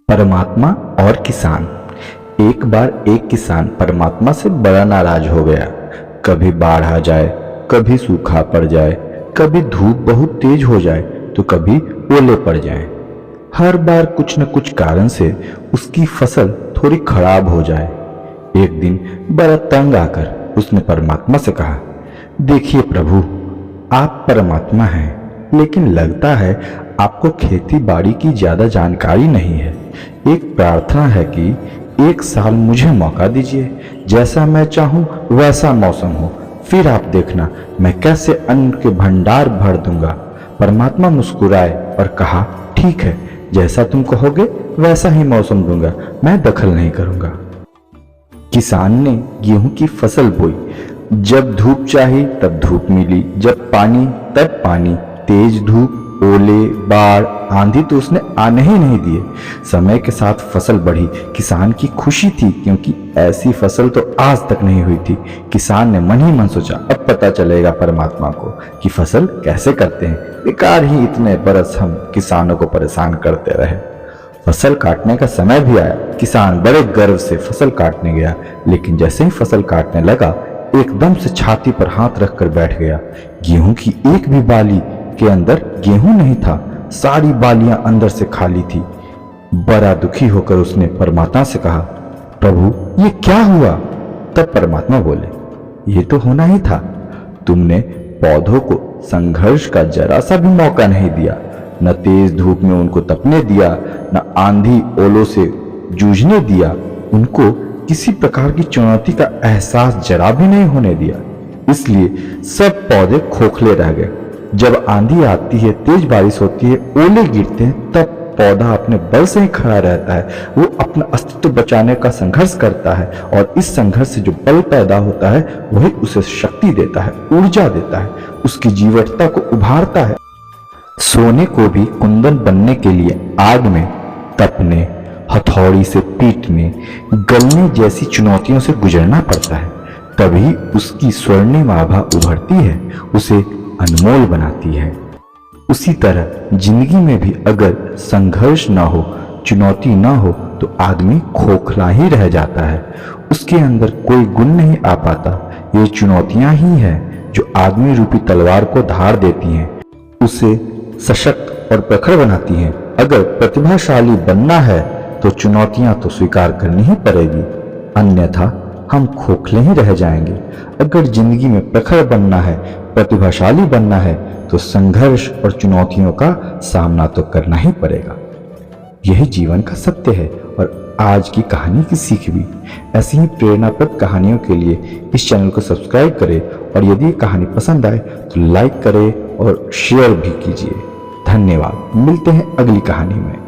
परमात्मा और किसान। एक बार एक किसान परमात्मा से बड़ा नाराज हो गया। कभी बाढ़ आ जाए, कभी सूखा पड़ जाए, कभी धूप बहुत तेज हो जाए तो कभी ओले पड़ जाएं। हर बार कुछ न कुछ कारण से उसकी फसल थोड़ी खराब हो जाए। एक दिन बड़ा तंग आकर उसने परमात्मा से कहा, देखिए प्रभु, आप परमात्मा हैं, लेकिन लगता है आपको खेती बाड़ी की ज्यादा जानकारी नहीं है। एक प्रार्थना है कि एक साल मुझे मौका दीजिए, जैसा मैं चाहूं वैसा मौसम हो, फिर आप देखना मैं कैसे अन्न के भंडार भर दूंगा। परमात्मा मुस्कुराए और कहा, ठीक है, जैसा तुम कहोगे वैसा ही मौसम दूंगा, मैं दखल नहीं करूंगा। किसान ने गेहूं की फसल बोई। जब धूप चाही तब धूप मिली, जब पानी तब पानी। तेज धूप, ओले, बाढ़, आंधी तो उसने आने ही नहीं दिए। समय के साथ फसल बढ़ी। किसान की खुशी थी क्योंकि ऐसी फसल तो आज तक नहीं हुई थी। किसान ने मन ही मन सोचा, अब पता चलेगा परमात्मा को कि फसल कैसे करते हैं। बेकार ही इतने बरस हम किसानों को परेशान करते रहे। फसल काटने का समय भी आया। किसान बड़े गर्व से फसल काटने गया, लेकिन जैसे ही फसल काटने लगा एकदम से छाती पर हाथ रखकर बैठ गया। गेहूं की एक भी बाली के अंदर गेहूं नहीं था, सारी बालियां अंदर से खाली थी। बड़ा दुखी होकर उसने परमात्मा से कहा, प्रभु ये क्या हुआ? तब परमात्मा बोले, ये तो होना ही था। तुमने पौधों को संघर्ष का जरा सा भी मौका नहीं दिया, न तेज धूप में उनको तपने दिया, न आंधी ओलों से जूझने दिया। उनको किसी प्रकार की चुनौती का एहसास जरा भी नहीं होने दिया। इसलिए सब पौधे खोखले रह गए। जब आंधी आती है, तेज बारिश होती है, ओले गिरते हैं, तब पौधा अपने बल से ही खड़ा रहता है। वो अपना अस्तित्व बचाने का संघर्ष करता है और इस संघर्ष से जो बल पैदा होता है वही उसे शक्ति देता है, ऊर्जा देता है, उसकी जीवटता को उभारता है। सोने को भी कुंदन बनने के लिए आग में तपने, हथौड़ी से पीटने, गलने जैसी चुनौतियों से गुजरना पड़ता है, तभी उसकी स्वर्णिम आभा उभरती है, उसे अनमोल बनाती है। उसी तरह जिंदगी में भी अगर संघर्ष ना हो, चुनौती ना हो तो आदमी खोखला ही रह जाता है। उसके अंदर कोई गुण नहीं आ पाता। ये चुनौतियां ही हैं जो आदमी रूपी तलवार को धार देती हैं, उसे सशक्त और प्रखर बनाती हैं। अगर प्रतिभाशाली बनना है तो चुनौतियां तो स्वीकार करनी ही पड़ेगी, अन्यथा हम खोखले ही रह जाएंगे। अगर जिंदगी में प्रखर बनना है, प्रतिभाशाली बनना है तो संघर्ष और चुनौतियों का सामना तो करना ही पड़ेगा। यही जीवन का सत्य है और आज की कहानी की सीख भी। ऐसी ही प्रेरणाप्रद कहानियों के लिए इस चैनल को सब्सक्राइब करें और यदि ये कहानी पसंद आए तो लाइक करें और शेयर भी कीजिए। धन्यवाद। मिलते हैं अगली कहानी में।